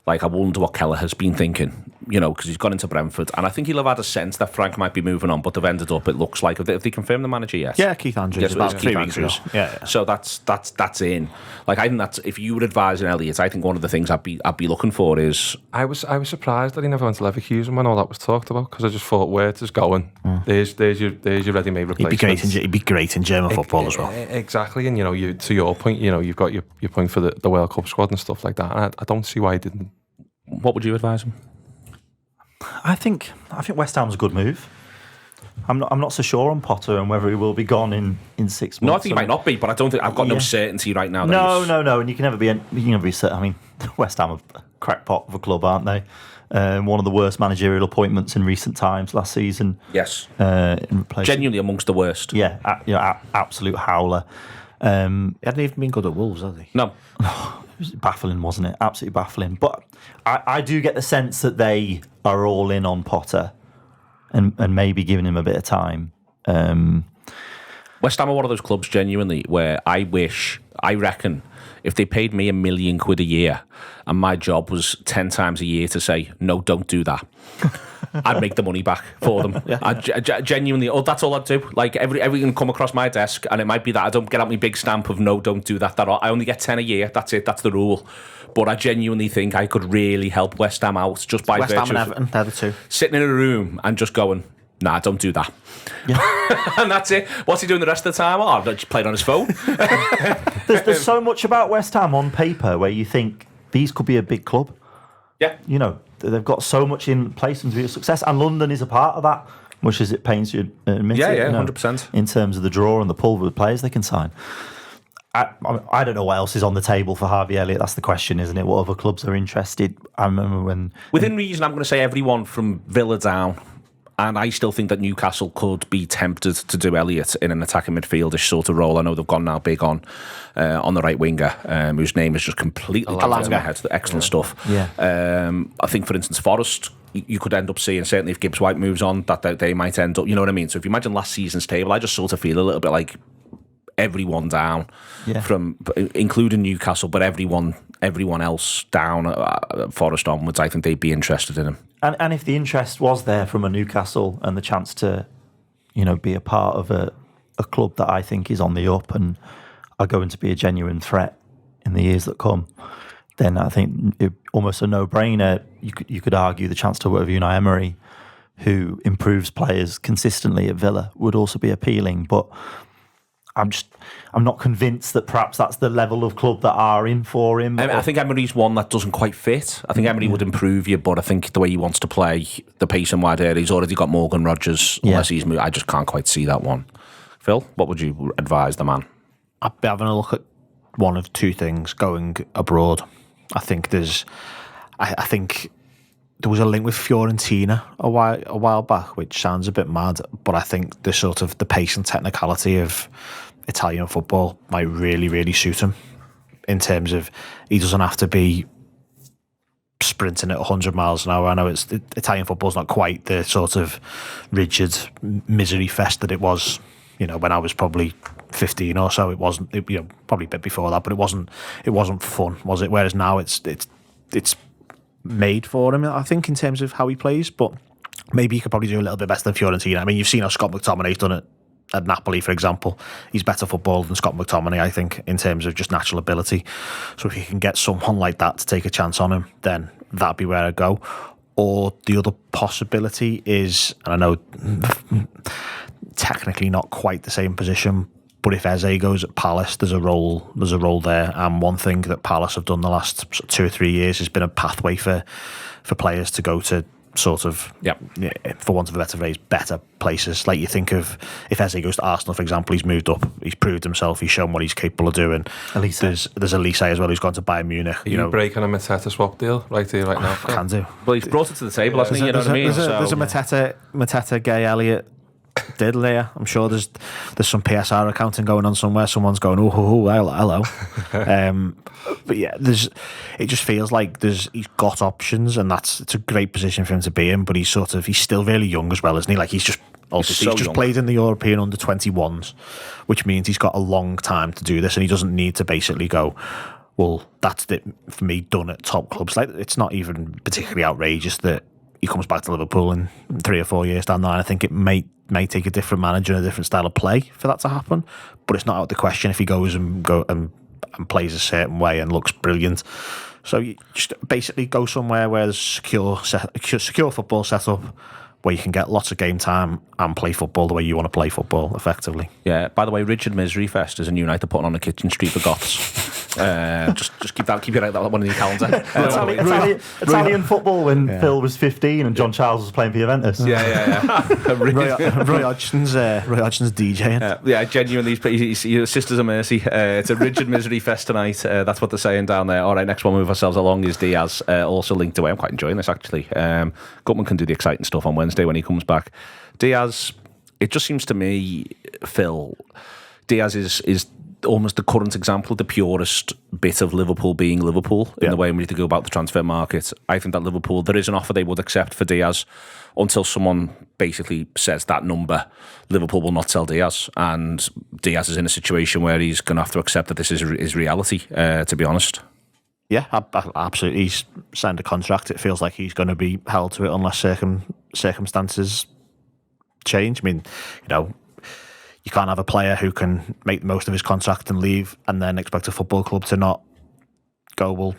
like I wonder what Keller has been thinking, because he's gone into Brentford, and I think he'll have had a sense that Frank might be moving on, but they've ended up, it looks like, if they confirm the manager yet? Yeah, Keith Andrews. Yes, about 3 weeks ago. Yeah. So that's in. Like, I think that's, if you were advising Elliott, I think one of the things I'd be looking for is... I was surprised that he never went to Leverkusen when all that was talked about, because I just thought, where it's going. There's your ready-made replacement. He'd be great in German football as well. Exactly, and to your point, you've got your point for the World Cup squad and stuff like that, and I don't see why he didn't. What would you advise him? I think West Ham's a good move. I'm not so sure on Potter and whether he will be gone in 6 months. No, I think he might not be, but I don't think I've got no certainty right now. No, and you can never be certain. I mean, West Ham are a crackpot of a club, aren't they? One of the worst managerial appointments in recent times last season. Yes, genuinely amongst the worst. Yeah, absolute howler. He hadn't even been good at Wolves, had he? No. It was baffling, wasn't it? Absolutely baffling. But I do get the sense that they are all in on Potter and maybe giving him a bit of time. West Ham are one of those clubs, genuinely, where I reckon, if they paid me £1 million a year and my job was 10 times a year to say, no, don't do that, I'd make the money back for them. Genuinely, that's all I'd do. Like, everything come across my desk, and it might be that I don't get out my big stamp of no, don't do that. I only get 10 a year. That's it. That's the rule. But I genuinely think I could really help West Ham out just by West Ham virtue and Everton, they're the two. Sitting in a room and just going, nah, don't do that. Yeah. And that's it. What's he doing the rest of the time? Oh, just playing on his phone. There's so much about West Ham on paper where you think these could be a big club. Yeah. You know, they've got so much in place to be a success, and London is a part of that, much as it pains you to admit it. Yeah, you know, 100%. In terms of the draw and the pull with players they can sign. I don't know what else is on the table for Harvey Elliott. That's the question, isn't it? What other clubs are interested? I remember when... Within reason, I'm going to say everyone from Villa down. And I still think that Newcastle could be tempted to do Elliott in an attacking midfieldish sort of role. I know they've gone now big on the right winger, whose name is just completely gone out of my head. Excellent stuff. Yeah. I think, for instance, Forest, you could end up seeing, certainly if Gibbs White moves on, that they might end up, you know what I mean? So if you imagine last season's table, I just sort of feel a little bit like everyone down, from including Newcastle, but everyone else down, Forest onwards, I think they'd be interested in him. And if the interest was there from a Newcastle and the chance to, you know, be a part of a club that I think is on the up and are going to be a genuine threat in the years that come, then I think it almost a no-brainer. You could argue the chance to work with Unai Emery, who improves players consistently at Villa, would also be appealing. But I'm not convinced that perhaps that's the level of club that are in for him. I think Emery's one that doesn't quite fit. I think Emery would improve you, but I think the way he wants to play, the pace and wide area, he's already got Morgan Rogers. Unless he's moved, I just can't quite see that one. Phil, what would you advise the man? I'd be having a look at one of two things going abroad. I think I think there was a link with Fiorentina a while back, which sounds a bit mad, but I think the sort of the pace and technicality of Italian football might really, really suit him, in terms of he doesn't have to be sprinting at 100 miles an hour. I know Italian football's not quite the sort of rigid misery fest that it was, you know, when I was probably 15 or so. It wasn't, probably a bit before that, but it wasn't fun, was it? Whereas now it's made for him, I think, in terms of how he plays, but maybe he could probably do a little bit better than Fiorentina. I mean, you've seen how Scott McTominay's done it at Napoli, for example. He's better footballer than Scott McTominay, I think, in terms of just natural ability. So if you can get someone like that to take a chance on him, then that'd be where I'd go. Or the other possibility is, and I know technically not quite the same position, but if Eze goes at Palace, there's a role there. And one thing that Palace have done the last 2 or 3 years has been a pathway for players to go to sort of, for want of a better phrase, better places. Like you think of, if Eze goes to Arsenal, for example, he's moved up, he's proved himself, he's shown what he's capable of doing. Elise. There's Elise as well, who's gone to Bayern Munich. You breaking a Mateta swap deal right here, right now? Can do. Well, he's brought it to the table, hasn't he? You know what I mean? There's a Mateta, Gay Elliott diddle there. I'm sure there's some PSR accounting going on somewhere. Someone's going, oh, hello. But yeah, it just feels like he's got options, and it's a great position for him to be in. But he's still really young as well, isn't he? Like he's just played in the European under-21s, which means he's got a long time to do this, and he doesn't need to basically go, well, that's it for me, done at top clubs. Like, it's not even particularly outrageous that he comes back to Liverpool in 3 or 4 years down the line. I think it may take a different manager and a different style of play for that to happen, but it's not out of the question if he goes and plays a certain way and looks brilliant. So you just basically go somewhere where there's secure football set up, where you can get lots of game time and play football the way you want to play football effectively. Yeah, by the way, Richard Misery Fest is a new night they're putting on a Kitchen Street for Goths. Just keep it out that one in your calendar. Italian football when Phil was 15 and John Charles was playing for Juventus. Yeah. Roy Hodgson's DJing. Genuinely, your sisters are mercy. It's a Rigid Misery Fest tonight. That's what they're saying down there. All right, next one, move ourselves along is Diaz, also linked away. I'm quite enjoying this, actually. Gutman can do the exciting stuff on Wednesday when he comes back. Diaz, it just seems to me, Phil, Diaz is almost the current example, the purest bit of Liverpool being Liverpool in the way we need to go about the transfer market. I think that Liverpool, there is an offer they would accept for Diaz. Until someone basically says that number, Liverpool will not sell Diaz. And Diaz is in a situation where he's going to have to accept that this is his reality, to be honest. Yeah, absolutely. He's signed a contract. It feels like he's going to be held to it unless circumstances change. I mean, you can't have a player who can make the most of his contract and leave and then expect a football club to not go, well,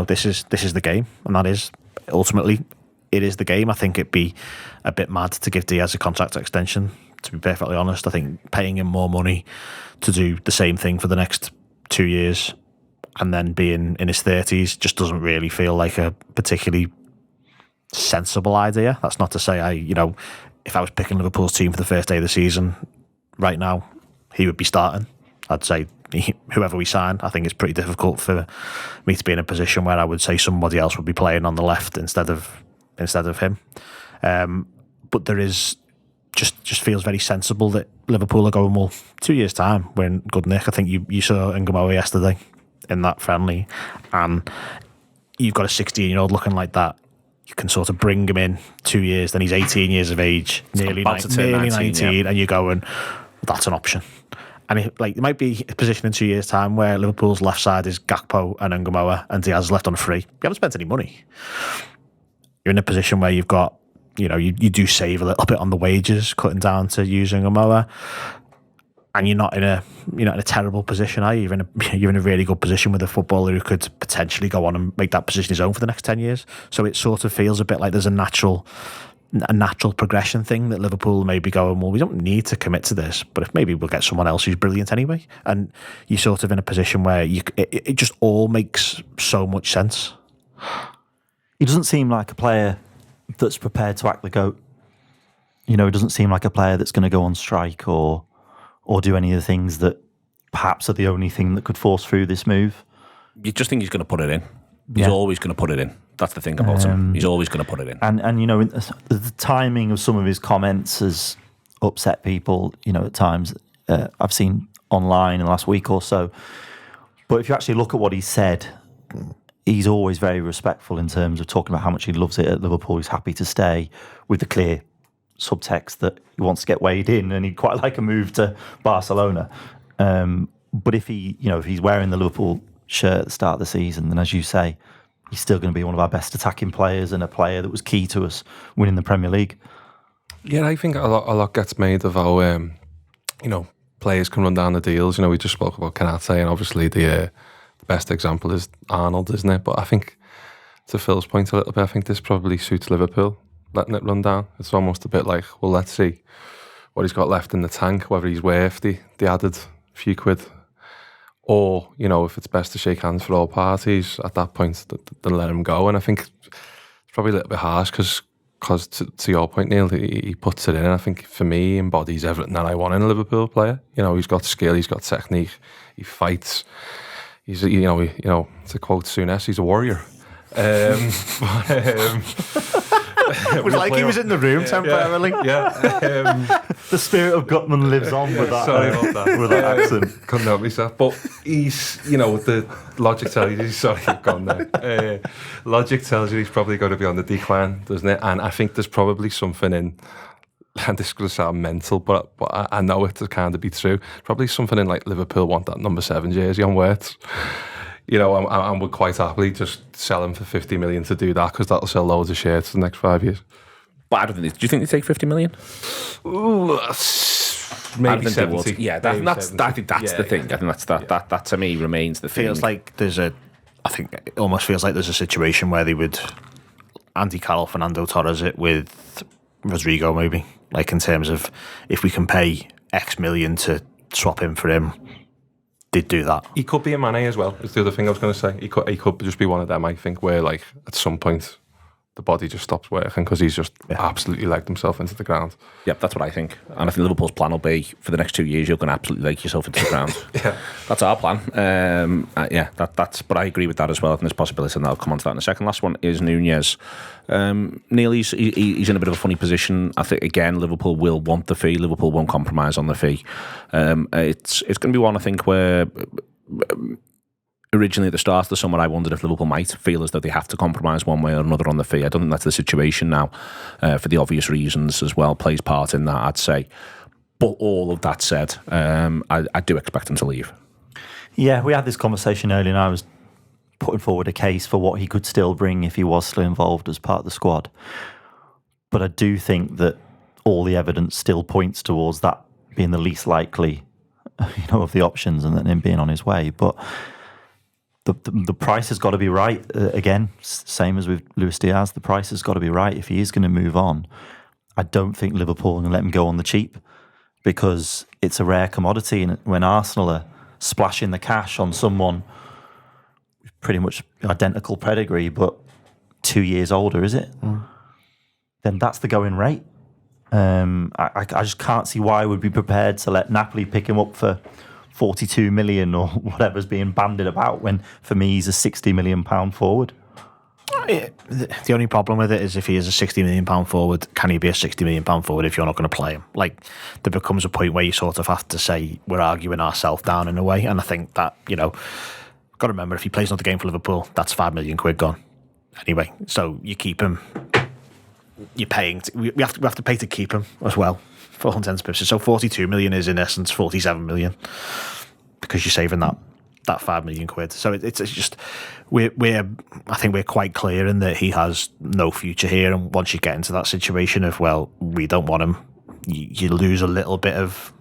this is the game. And that is, ultimately, it is the game. I think it'd be a bit mad to give Diaz a contract extension, to be perfectly honest. I think paying him more money to do the same thing for the next 2 years and then being in his 30s just doesn't really feel like a particularly sensible idea. That's not to say if I was picking Liverpool's team for the first day of the season right now, he would be starting. I'd say whoever we sign, I think it's pretty difficult for me to be in a position where I would say somebody else would be playing on the left instead of him. But there is just feels very sensible that Liverpool are going, well, 2 years' time, we're in good nick. I think you saw N'Gomao yesterday in that friendly, and you've got a 16-year-old looking like that. You can sort of bring him in 2 years, then he's 18 years of age, nearly 19, and you're going, that's an option. And it might be a position in 2 years' time where Liverpool's left side is Gakpo and N'Gomao and Diaz is left on free. You haven't spent any money. You're in a position where you've got, you do save a little bit on the wages, cutting down to using N'Gomao, and you're not in a terrible position, are you? You're in a really good position with a footballer who could potentially go on and make that position his own for the next 10 years. So it sort of feels a bit like there's a natural progression thing that Liverpool may be going, well, we don't need to commit to this, but if maybe we'll get someone else who's brilliant anyway. And you're sort of in a position where it just all makes so much sense. He doesn't seem like a player that's prepared to act the GOAT. He doesn't seem like a player that's going to go on strike or do any of the things that perhaps are the only thing that could force through this move. You just think he's going to put it in. He's always going to put it in. That's the thing about him. He's always going to put it in. And the timing of some of his comments has upset people, at times. I've seen online in the last week or so. But if you actually look at what he said, he's always very respectful in terms of talking about how much he loves it at Liverpool. He's happy to stay, with the clear subtext that he wants to get weighed in and he'd quite like a move to Barcelona. But if he's wearing the Liverpool shirt at the start of the season, then as you say, he's still going to be one of our best attacking players and a player that was key to us winning the Premier League. Yeah, I think a lot gets made of how players can run down the deals. We just spoke about Konaté, and obviously the best example is Arnold, isn't it? But I think, to Phil's point a little bit, I think this probably suits Liverpool, letting it run down. It's almost a bit like, well, let's see what he's got left in the tank, whether he's worth the added few quid, or, if it's best to shake hands for all parties at that point, then let him go. And I think it's probably a little bit harsh because to your point, Neil, he puts it in. And I think for me, he embodies everything that I want in a Liverpool player. He's got skill, he's got technique, he fights. He's, to quote Souness, he's a warrior. It was like he was in the room temporarily. Yeah. The spirit of Gutman lives on with that. Sorry about that. With that accent. Couldn't help myself. But he's, the logic tells you, sorry, I've gone there. Logic tells you he's probably going to be on the decline, doesn't it? And I think there's probably something in, and this is going to sound mental, but I know it to kind of be true. Probably something in like Liverpool want that number 7 jersey on Wirtz. And would quite happily just sell him for 50 million to do that, because that'll sell loads of shirts for the next 5 years. But I don't think. Do you think they take 50 million? Ooh, maybe 70. Yeah, I think that's the thing. I think that to me remains the thing. Feels like I think it almost feels like there's a situation where they would Andy Carroll, Fernando Torres it with Rodrigo, maybe, like in terms of if we can pay X million to swap him for him, they'd do that. He could be a Mane as well. Is the other thing I was going to say. He could just be one of them. I think where like at some point the body just stops working because he's just absolutely legged himself into the ground. Yep, that's what I think. And I think Liverpool's plan will be for the next 2 years, you're going to absolutely leg yourself into the ground. Yeah. That's our plan. But I agree with that as well. I think there's possibility, and I'll come on to that in a second. Last one is Nunez. Neil, he's in a bit of a funny position. I think, again, Liverpool will want the fee. Liverpool won't compromise on the fee. It's going to be one, I think, where... Originally at the start of the summer, I wondered if Liverpool might feel as though they have to compromise one way or another on the fee. I don't think that's the situation now, for the obvious reasons as well. Plays part in that, I'd say. But all of that said, I do expect him to leave. Yeah, we had this conversation earlier, and I was putting forward a case for what he could still bring if he was still involved as part of the squad. But I do think that all the evidence still points towards that being the least likely, of the options, and then him being on his way. But the price has got to be right. Again, same as with Luis Diaz, the price has got to be right. If he is going to move on, I don't think Liverpool are going to let him go on the cheap, because it's a rare commodity. And when Arsenal are splashing the cash on someone with pretty much identical pedigree, but 2 years older, is it? Then that's the going rate. I just can't see why I would be prepared to let Napoli pick him up for 42 million or whatever's being bandied about, when for me he's a 60 million pound forward. The only problem with it is, if he is a 60 million pound forward, can he be a 60 million pound forward if you're not going to play him? Like, there becomes a point where you sort of have to say we're arguing ourselves down in a way. And I think that, got to remember, if he plays another game for Liverpool, that's £5 million gone anyway. So you keep him, you're paying, we have to pay to keep him as well, for all intents and purposes. So 42 million is in essence 47 million, because you're saving that £5 million. So it's just, I think we're quite clear in that he has no future here. And once you get into that situation of, well, we don't want him, you lose a little bit of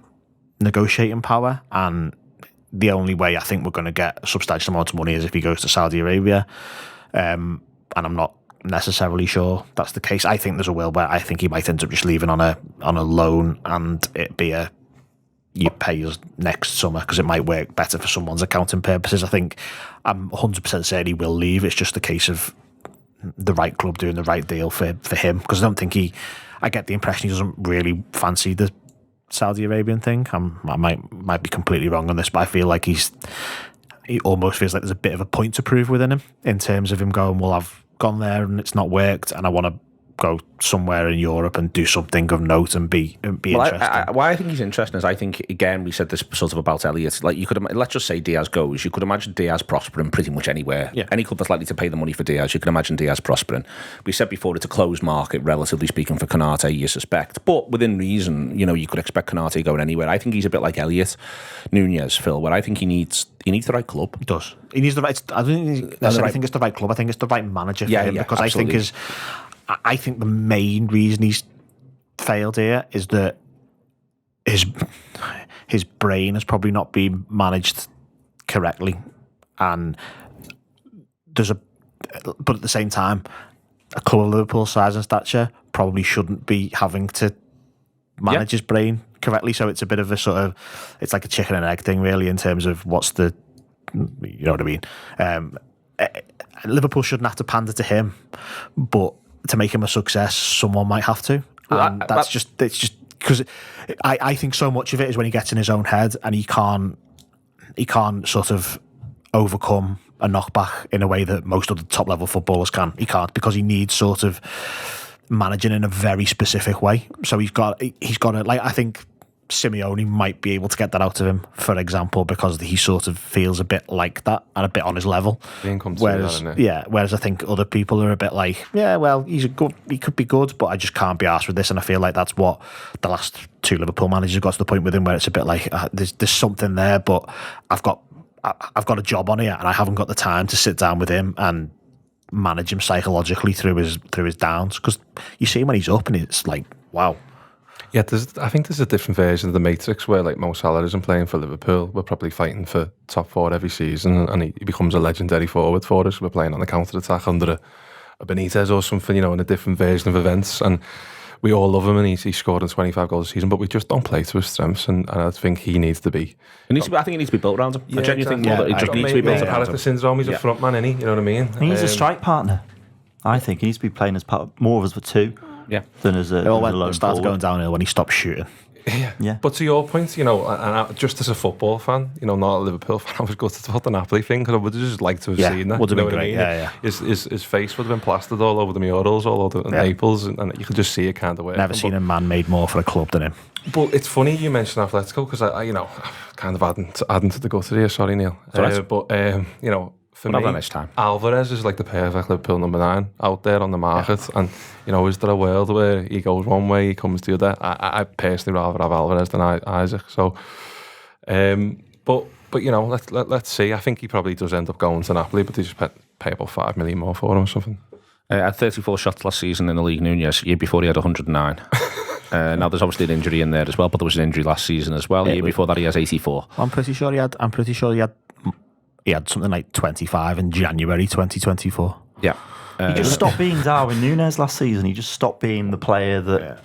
negotiating power. And the only way I think we're going to get a substantial amount of money is if he goes to Saudi Arabia. And I'm not necessarily sure that's the case. I think there's a will where I think he might end up just leaving on a loan, and it be you pay us next summer, because it might work better for someone's accounting purposes. I think I'm 100% certain he will leave. It's just a case of the right club doing the right deal for him, because I don't think I get the impression he doesn't really fancy the Saudi Arabian thing. I might be completely wrong on this, but I feel like he almost feels like there's a bit of a point to prove within him, in terms of him going, well, I've gone there and it's not worked, and I want to go somewhere in Europe and do something of note and be interesting. Why I think he's interesting is, I think, again, we said this sort of about Elliott. Like, you could, let's just say Diaz goes, you could imagine Diaz prospering pretty much anywhere. Yeah. Any club that's likely to pay the money for Diaz, you can imagine Diaz prospering. We said before, it's a closed market, relatively speaking, for Konaté, you suspect. But within reason, you could expect Konaté going anywhere. I think he's a bit like Elliott, Nunez, Phil, where I think he needs the right club. He does. He needs the right. I don't necessarily think it's the right club. I think it's the right manager for him, because absolutely. I think the main reason he's failed here is that his brain has probably not been managed correctly, and but at the same time, a club of Liverpool size and stature probably shouldn't be having to manage his brain correctly. So it's a bit of a sort of, it's like a chicken and egg thing, really, in terms of what's the, you know what I mean. Liverpool shouldn't have to pander to him, but to make him a success, someone might have to. And it's just because I think so much of it is when he gets in his own head and he can't sort of overcome a knockback in a way that most other top level footballers can. He can't, because he needs sort of managing in a very specific way. So he's got to, like, I think Simeone might be able to get that out of him, for example, because he sort of feels a bit like that and a bit on his level. Whereas I think other people are a bit like, yeah, well, he could be good, but I just can't be arsed with this. And I feel like that's what the last two Liverpool managers got to the point with him, where it's a bit like, there's something there, but I've got a job on here, and I haven't got the time to sit down with him and manage him psychologically through his downs, because you see him when he's up and it's like, wow. Yeah, I think there's a different version of the Matrix where, like, Mo Salah isn't playing for Liverpool. We're probably fighting for top four every season, and he becomes a legendary forward for us. We're playing on the counter-attack under a Benitez or something, in a different version of events. And we all love him, and he's scoring 25 goals a season, but we just don't play to his strengths, and I think he needs to be... I think he needs to be built around him. I genuinely think that he just needs to be built around him. Syndrome, he's a front man, isn't he? You know what I mean? He's a strike partner. I think he needs to be playing as more of us for two than as a lone started forward. going downhill when he stopped shooting. Yeah. But to your point, just as a football fan, not a Liverpool fan, I was gutted about the Napoli thing because I would have just liked to have seen that. Would have been what great. I mean? His face would have been plastered all over the murals, all over Naples, and you could just see it kind of working. Never seen a man made more for a club than him. But it's funny you mentioned Atletico because I kind of adding to the gutter here. Sorry, Neil. For me, Alvarez is like the perfect Liverpool number 9 out there on the market. And, is there a world where he goes one way, he comes the other? I personally rather have Alvarez than Isaac. So, let's see. I think he probably does end up going to Napoli, but they just pay about 5 million more for him or something. Had 34 shots last season in the league. Nunez, year before he had 109. Now there's obviously an injury in there as well, but there was an injury last season as well. Year before that he has 84. I'm pretty sure he had something like 25 in January 2024. Yeah. He just stopped being Darwin Nunez last season. He just stopped being the player that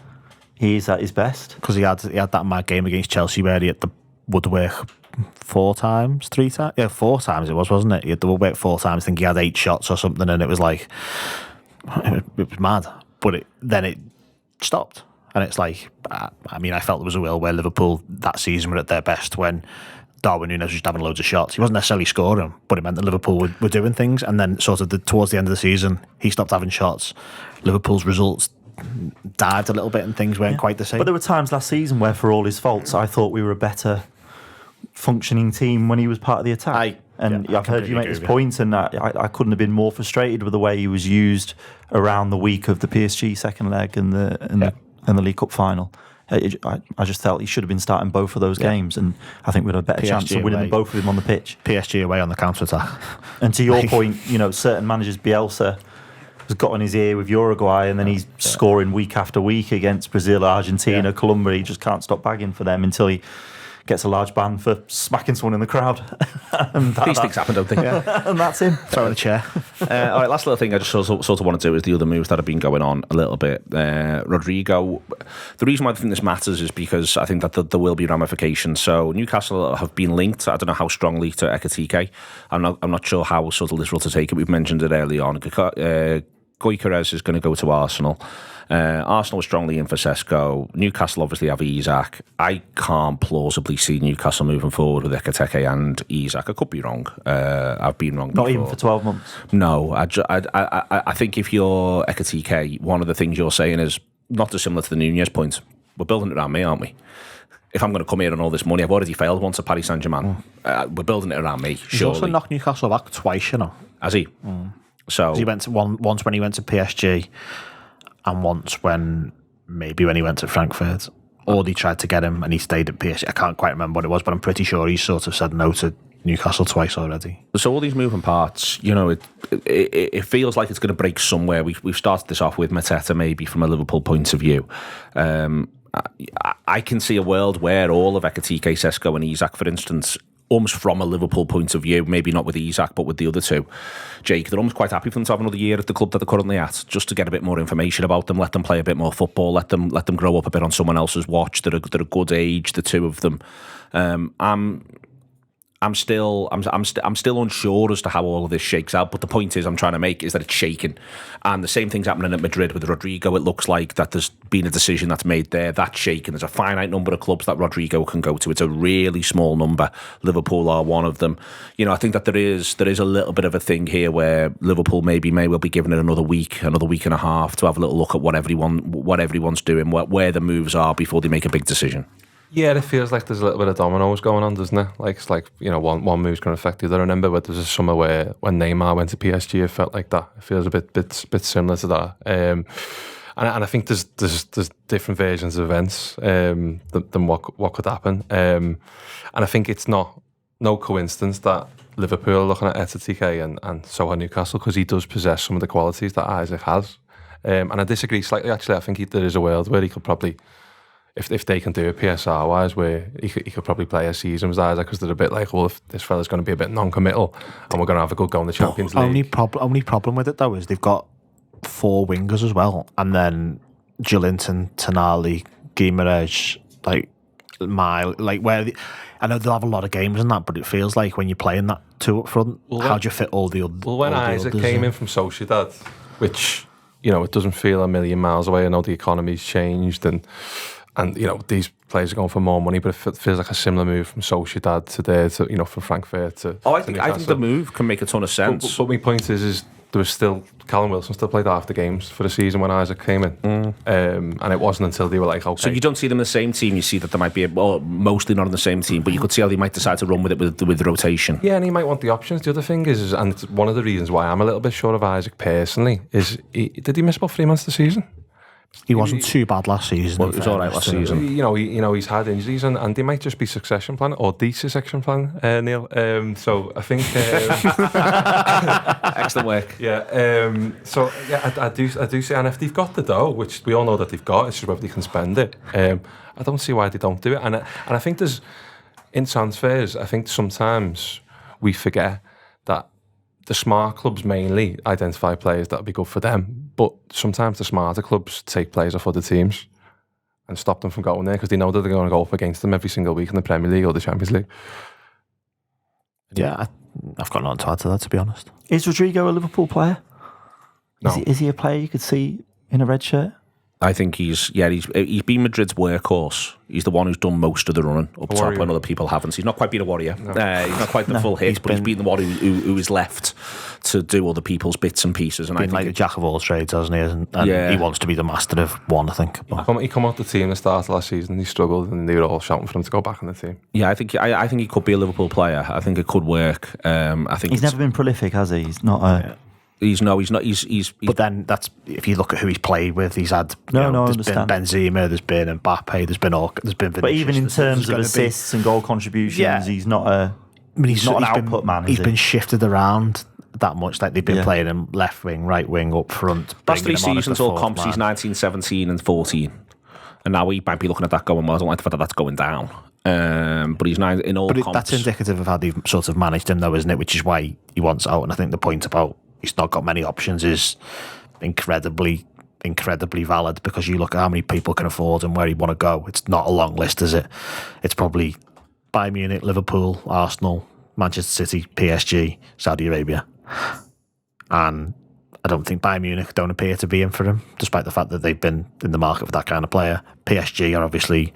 he is at his best. Because he had that mad game against Chelsea where he had the woodwork 4 times. Yeah, 4 times it was, wasn't it? He had the woodwork 4 times. I think he had 8 shots or something, and it was like, it was mad. But then it stopped. And it's like, I felt there was a world where Liverpool that season were at their best when Darwin Nunez was just having loads of shots. He wasn't necessarily scoring, but it meant that Liverpool were doing things. And then sort of towards the end of the season, he stopped having shots. Liverpool's results dived a little bit and things weren't quite the same. But there were times last season where, for all his faults, I thought we were a better functioning team when he was part of the attack. I've heard you make this point, and I couldn't have been more frustrated with the way he was used around the week of the PSG second leg and the League Cup final. I just felt he should have been starting both of those games, and I think we'd have a better chance of winning both of them on the pitch. PSG away on the counter-attack. And to your point, certain managers, Bielsa has got on his ear with Uruguay, and then he's scoring week after week against Brazil, Argentina, Colombia. He just can't stop bagging for them until he gets a large ban for smacking someone in the crowd. These things happen, don't they? And that's him. Throwing a chair. All right, last little thing I just sort of want to do is the other moves that have been going on a little bit. Rodrigo, the reason why I think this matters is because I think that there will be ramifications. So Newcastle have been linked, I don't know how strongly, to Ekitike. I'm not sure how sort of literal to take it. We've mentioned it early on. Gyökeres is going to go to Arsenal. Arsenal was strongly in for Sesko. Newcastle obviously have Isak. I can't plausibly see Newcastle moving forward with Ekitike and Isak. I could be wrong. I've been wrong Not before. even for 12 months? No. I think if you're Ekitike, one of the things you're saying is not dissimilar to the Nunez point. We're building it around me, aren't we? If I'm going to come here on all this money, I've already failed once at Paris Saint-Germain. We're building it around me, He's surely. also knocked Newcastle back twice, Has he? So he went to once when he went to PSG, and once when he went to Frankfurt, or they tried to get him and he stayed at PSG. I can't quite remember what it was, but I'm pretty sure he's sort of said no to Newcastle twice already. So all these moving parts, it feels like it's going to break somewhere. We've started this off with Mateta, maybe from a Liverpool point of view. I can see a world where all of Ekitike, Sesko and Isak, for instance, almost from a Liverpool point of view, maybe not with Isak, but with the other two, Jake, they're almost quite happy for them to have another year at the club that they're currently at, just to get a bit more information about them, let them play a bit more football, let them grow up a bit on someone else's watch. They're a good age, the two of them. I'm still unsure as to how all of this shakes out, but the point I'm trying to make is that it's shaking, and the same thing's happening at Madrid with Rodrigo. It looks like that there's been a decision that's made there. That's shaking. There's a finite number of clubs that Rodrigo can go to. It's a really small number. Liverpool are one of them. I think that there is a little bit of a thing here where Liverpool may well be giving it another week and a half to have a little look at what everyone's doing, where the moves are before they make a big decision. Yeah, it feels like there's a little bit of dominoes going on, doesn't it? Like it's like, one move's going to affect the other. I remember there was a summer where when Neymar went to PSG, it felt like that. It feels a bit similar to that. And I think there's different versions of events than what could happen. And I think it's no coincidence that Liverpool are looking at Ekitike and so are Newcastle, because he does possess some of the qualities that Isaac has. And I disagree slightly, actually. I think there is a world where he could probably, if they can do it PSR-wise, where he could probably play a season with Isaac, because they're a bit like, well, if this fella's going to be a bit non-committal and we're going to have a good go in the Champions League. Only problem with it, though, is they've got 4 wingers as well, and then Joelinton, Tonali, Guimaraes, I know they'll have a lot of games in that, but it feels like when you're playing that 2 up front, how do you fit all the others? Well, when Isaac came in from Sociedad, which, you know, it doesn't feel a million miles away. I know the economy's changed and you know, these players are going for more money, but it feels like a similar move from Sociedad to there to, you know, from Frankfurt to. I think the move can make a ton of sense. But my point is there was still Callum Wilson still played half the games for the season when Isaac came in, and it wasn't until they were like, okay. So you don't see them in the same team. You see that they might be mostly not in the same team, but you could see how they might decide to run with it with rotation. Yeah, and he might want the options. The other thing is, and it's one of the reasons why I'm a little bit short of Isaac personally, is did he miss about 3 months this season? He wasn't too bad last season. Well, it was all right last season. You know, he's had injuries, and they might just be succession plan or de-succession plan, Neil. So I think excellent work. Yeah. So yeah, I do see, and if they've got the dough, which we all know that they've got, it's just whether they can spend it. I don't see why they don't do it, and I think there's in transfers. I think sometimes we forget that the smart clubs mainly identify players that would be good for them, but sometimes the smarter clubs take players off other teams and stop them from going there because they know that they're going to go up against them every single week in the Premier League or the Champions League. Yeah, I've got nothing to add to that, to be honest. Is Rodrigo a Liverpool player? No. Is he a player you could see in a red shirt? I think he's been Madrid's workhorse. He's the one who's done most of the running up top when other people haven't. He's not quite been a warrior. No. He's not quite the full hit, but he's been the one who is left to do other people's bits and pieces. And I think like a jack of all trades, hasn't he? And he wants to be the master of one, I think. He come out the team at the start of last season. He struggled, and they were all shouting for him to go back on the team. Yeah, I think he could be a Liverpool player. I think it could work. I think he's never been prolific, has he? He's not a. Yeah. He's not. But then that's if you look at who he's played with. He's had there's been Benzema, there's been Mbappe, there's been Vinicius. But even in terms of assists and goal contributions, he's not a. I mean, he's not an output man. He's been shifted around that much. Like they've been playing him left wing, right wing, up front. Last 3 seasons, all comps. He's 19, 17, and 14, and now we might be looking at that going. Well, I don't like the fact that that's going down. But he's now in all. But that's indicative of how they've sort of managed him, though, isn't it? Which is why he wants out. And I think the point about he's not got many options is incredibly valid, because you look at how many people can afford and where he want to go. It's not a long list, is it? It's probably Bayern Munich, Liverpool, Arsenal, Manchester City, PSG, Saudi Arabia. And I don't think Bayern Munich don't appear to be in for him, despite the fact that they've been in the market for that kind of player. PSG are obviously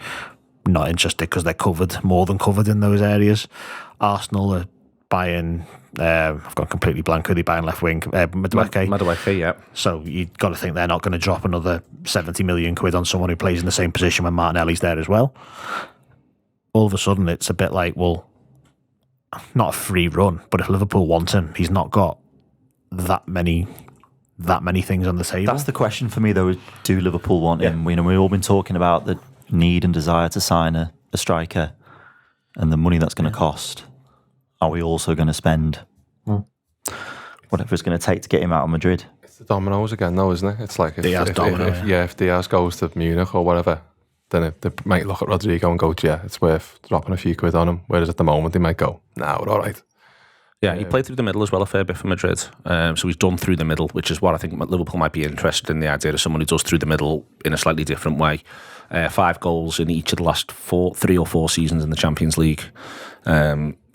not interested because they're more than covered in those areas. Arsenal are buying, I've gone completely blank, who they buying left wing? Madueke, yeah. So you've got to think they're not going to drop another 70 million quid on someone who plays in the same position when Martinelli's there as well. All of a sudden it's a bit like, well, not a free run, but if Liverpool want him, he's not got that many things on the table. That's the question for me, though. Do Liverpool want him? We've all been talking about the need and desire to sign a striker and the money that's going to cost. Are we also going to spend whatever it's going to take to get him out of Madrid? It's the dominoes again, though, isn't it? It's like if Diaz goes to Munich or whatever, then they might look at Rodrigo and go, yeah, it's worth dropping a few quid on him. Whereas at the moment, they might go, nah, we're all right. Yeah, he played through the middle as well a fair bit for Madrid. So he's done through the middle, which is what I think Liverpool might be interested in, the idea of someone who does through the middle in a slightly different way. 5 goals in each of the last 3 or 4 seasons in the Champions League.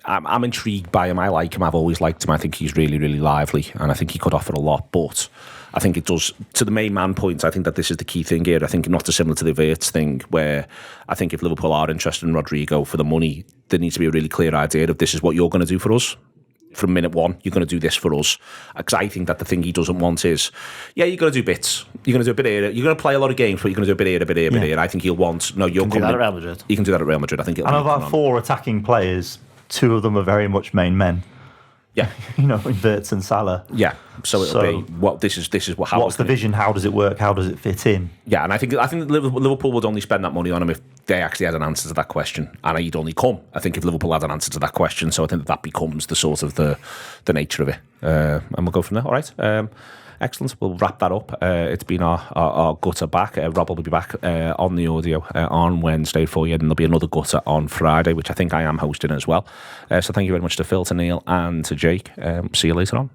I'm intrigued by him. I like him. I've always liked him. I think he's really, really lively, and I think he could offer a lot. But I think it does, to the main man point, I think that this is the key thing here. I think not dissimilar to the Wirtz thing, where I think if Liverpool are interested in Rodrigo for the money, there needs to be a really clear idea of this is what you're going to do for us. From minute one, you're going to do this for us. Because I think that the thing he doesn't want is, you're going to do bits. You're going to do a bit here. You're going to play a lot of games, but you're going to do a bit here, a bit here, a bit here. I think he'll want, no, you're coming. Do that at Real Madrid. You can do that at Real Madrid. I think it'll be of our 4 attacking players, 2 of them are very much main men. Yeah, in Wirtz and Salah. Yeah, so it'll be what this is what. How what's the vision? How does it work? How does it fit in? Yeah, and I think Liverpool would only spend that money on him if they actually had an answer to that question, and he'd only come. I think if Liverpool had an answer to that question, so I think that becomes the sort of the nature of it, and we'll go from there. All right. Excellent. We'll wrap that up. It's been our gutter back. Rob will be back on the audio on Wednesday for you, and there'll be another gutter on Friday, which I think I am hosting as well. So thank you very much to Phil, to Neil, and to Jake. See you later on.